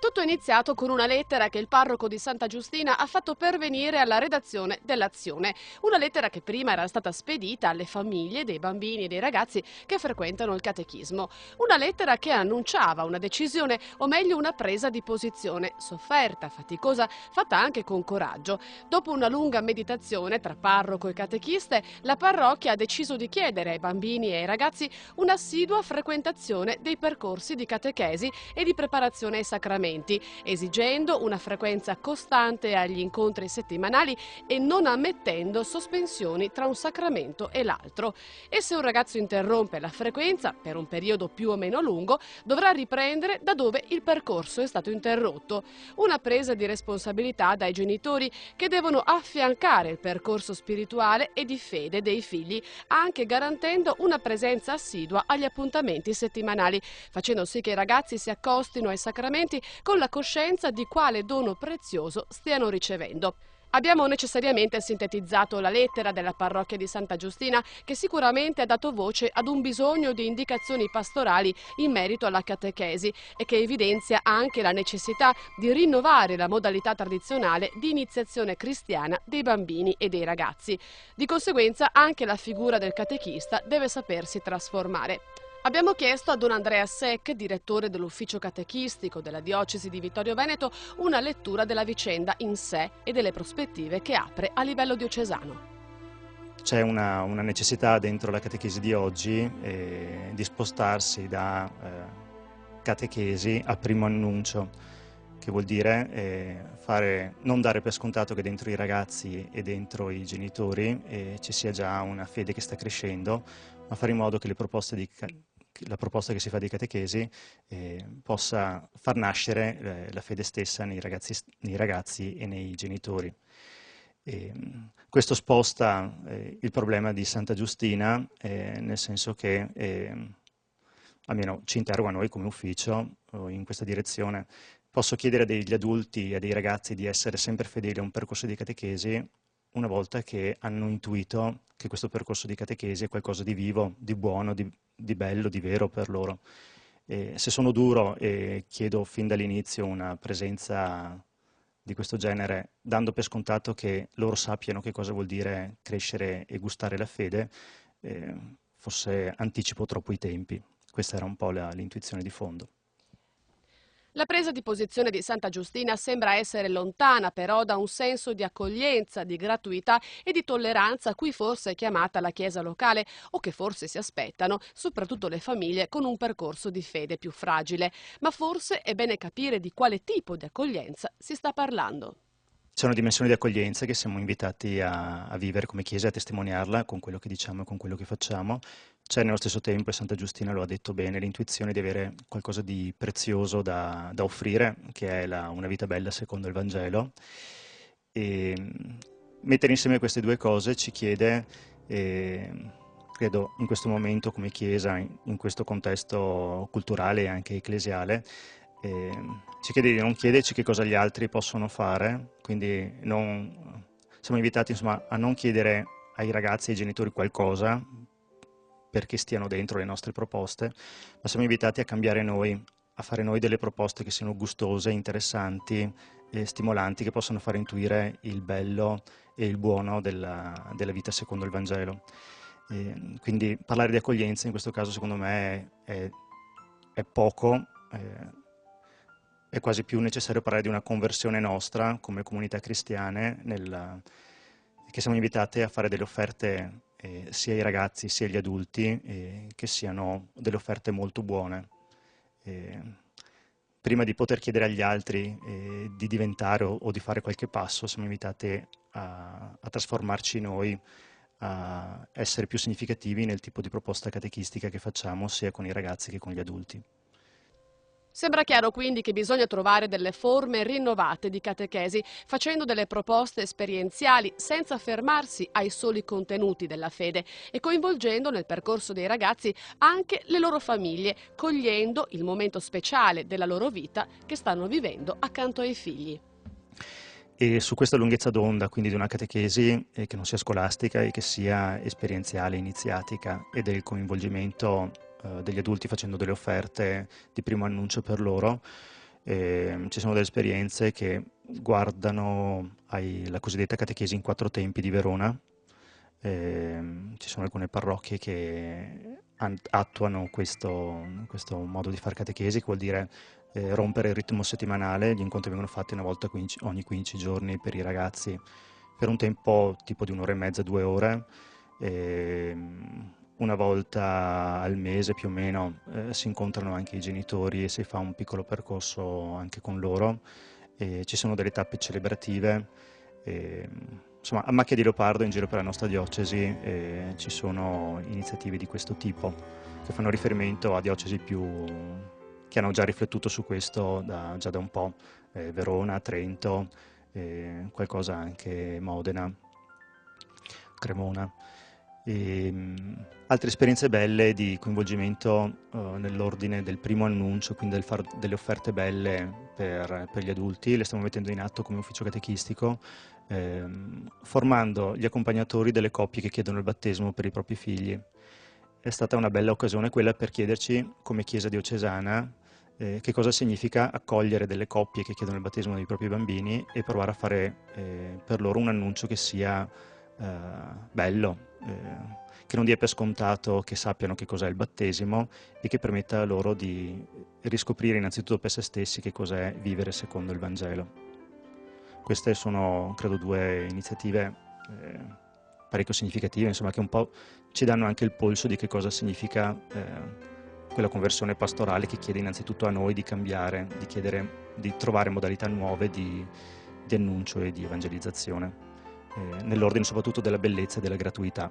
Tutto è iniziato con una lettera che il parroco di Santa Giustina ha fatto pervenire alla redazione dell'Azione. Una lettera che prima era stata spedita alle famiglie dei bambini e dei ragazzi che frequentano il catechismo. Una lettera che annunciava una decisione, o meglio una presa di posizione, sofferta, faticosa, fatta anche con coraggio. Dopo una lunga meditazione tra parroco e catechiste, la parrocchia ha deciso di chiedere ai bambini e ai ragazzi un'assidua frequentazione dei percorsi di catechesi e di preparazione ai sacramenti, esigendo una frequenza costante agli incontri settimanali e non ammettendo sospensioni tra un sacramento e l'altro. E se un ragazzo interrompe la frequenza per un periodo più o meno lungo, dovrà riprendere da dove il percorso è stato interrotto. Una presa di responsabilità dai genitori che devono affiancare il percorso spirituale e di fede dei figli, anche garantendo una presenza assidua agli appuntamenti settimanali, facendo sì che i ragazzi si accostino ai sacramenti con la coscienza di quale dono prezioso stiano ricevendo. Abbiamo necessariamente sintetizzato la lettera della parrocchia di Santa Giustina, che sicuramente ha dato voce ad un bisogno di indicazioni pastorali in merito alla catechesi e che evidenzia anche la necessità di rinnovare la modalità tradizionale di iniziazione cristiana dei bambini e dei ragazzi. Di conseguenza anche la figura del catechista deve sapersi trasformare. Abbiamo chiesto a Don Andrea Sec, direttore dell'ufficio catechistico della diocesi di Vittorio Veneto, una lettura della vicenda in sé e delle prospettive che apre a livello diocesano. C'è una necessità dentro la catechesi di oggi di spostarsi da catechesi a primo annuncio, che vuol dire non dare per scontato che dentro i ragazzi e dentro i genitori ci sia già una fede che sta crescendo, ma fare in modo che la proposta che si fa di catechesi possa far nascere la fede stessa nei ragazzi e nei genitori. Questo sposta il problema di Santa Giustina, nel senso che almeno ci interroga noi come ufficio in questa direzione. Posso chiedere degli adulti e dei ragazzi di essere sempre fedeli a un percorso di catechesi una volta che hanno intuito che questo percorso di catechesi è qualcosa di vivo, di buono, di bello, di vero per loro. Se sono duro e chiedo fin dall'inizio una presenza di questo genere, dando per scontato che loro sappiano che cosa vuol dire crescere e gustare la fede, forse anticipo troppo i tempi. Questa era un po' l'intuizione di fondo. La presa di posizione di Santa Giustina sembra essere lontana però da un senso di accoglienza, di gratuità e di tolleranza a cui forse è chiamata la Chiesa locale o che forse si aspettano, soprattutto le famiglie con un percorso di fede più fragile. Ma forse è bene capire di quale tipo di accoglienza si sta parlando. C'è una dimensione di accoglienza che siamo invitati a vivere come Chiesa e a testimoniarla con quello che diciamo e con quello che facciamo. C'è nello stesso tempo, e Santa Giustina lo ha detto bene, l'intuizione di avere qualcosa di prezioso da offrire, che è una vita bella secondo il Vangelo. E mettere insieme queste due cose ci chiede, credo in questo momento come Chiesa, in questo contesto culturale e anche ecclesiale, ci chiede di non chiederci che cosa gli altri possono fare, quindi siamo invitati insomma, a non chiedere ai ragazzi e ai genitori qualcosa perché stiano dentro le nostre proposte, ma siamo invitati a cambiare noi, a fare noi delle proposte che siano gustose, interessanti e stimolanti, che possano far intuire il bello e il buono della vita secondo il Vangelo. Quindi parlare di accoglienza in questo caso secondo me è poco, è quasi più necessario parlare di una conversione nostra come comunità cristiane, che siamo invitati a fare delle offerte sia ai ragazzi sia agli adulti, che siano delle offerte molto buone. Prima di poter chiedere agli altri di diventare o di fare qualche passo, siamo invitati a trasformarci noi, a essere più significativi nel tipo di proposta catechistica che facciamo sia con i ragazzi che con gli adulti. Sembra chiaro quindi che bisogna trovare delle forme rinnovate di catechesi, facendo delle proposte esperienziali senza fermarsi ai soli contenuti della fede e coinvolgendo nel percorso dei ragazzi anche le loro famiglie, cogliendo il momento speciale della loro vita che stanno vivendo accanto ai figli. E su questa lunghezza d'onda, quindi di una catechesi che non sia scolastica e che sia esperienziale, iniziatica, e del coinvolgimento degli adulti facendo delle offerte di primo annuncio per loro, Ci sono delle esperienze che guardano la cosiddetta catechesi in 4 tempi di Verona. Ci sono alcune parrocchie che attuano questo modo di fare catechesi, che vuol dire rompere il ritmo settimanale. Gli incontri vengono fatti una volta ogni 15 giorni per i ragazzi, per un tempo tipo di 1 ora e mezza, 2 ore. Una volta al mese più o meno si incontrano anche i genitori e si fa un piccolo percorso anche con loro. Ci sono delle tappe celebrative. Insomma, a macchia di leopardo in giro per la nostra diocesi ci sono iniziative di questo tipo che fanno riferimento a diocesi che hanno già riflettuto su questo già da un po', Verona, Trento, qualcosa anche Modena, Cremona. Altre esperienze belle di coinvolgimento nell'ordine del primo annuncio, quindi del fare delle offerte belle per gli adulti, le stiamo mettendo in atto come ufficio catechistico, formando gli accompagnatori delle coppie che chiedono il battesimo per i propri figli. È stata una bella occasione quella per chiederci, come Chiesa diocesana, che cosa significa accogliere delle coppie che chiedono il battesimo dei propri bambini e provare a fare per loro un annuncio che sia bello, che non dia per scontato che sappiano che cos'è il battesimo e che permetta loro di riscoprire innanzitutto per se stessi che cos'è vivere secondo il Vangelo. Queste sono, credo, 2 iniziative parecchio significative, insomma, che un po' ci danno anche il polso di che cosa significa quella conversione pastorale che chiede innanzitutto a noi di cambiare, di trovare modalità nuove di annuncio e di evangelizzazione, nell'ordine soprattutto della bellezza e della gratuità.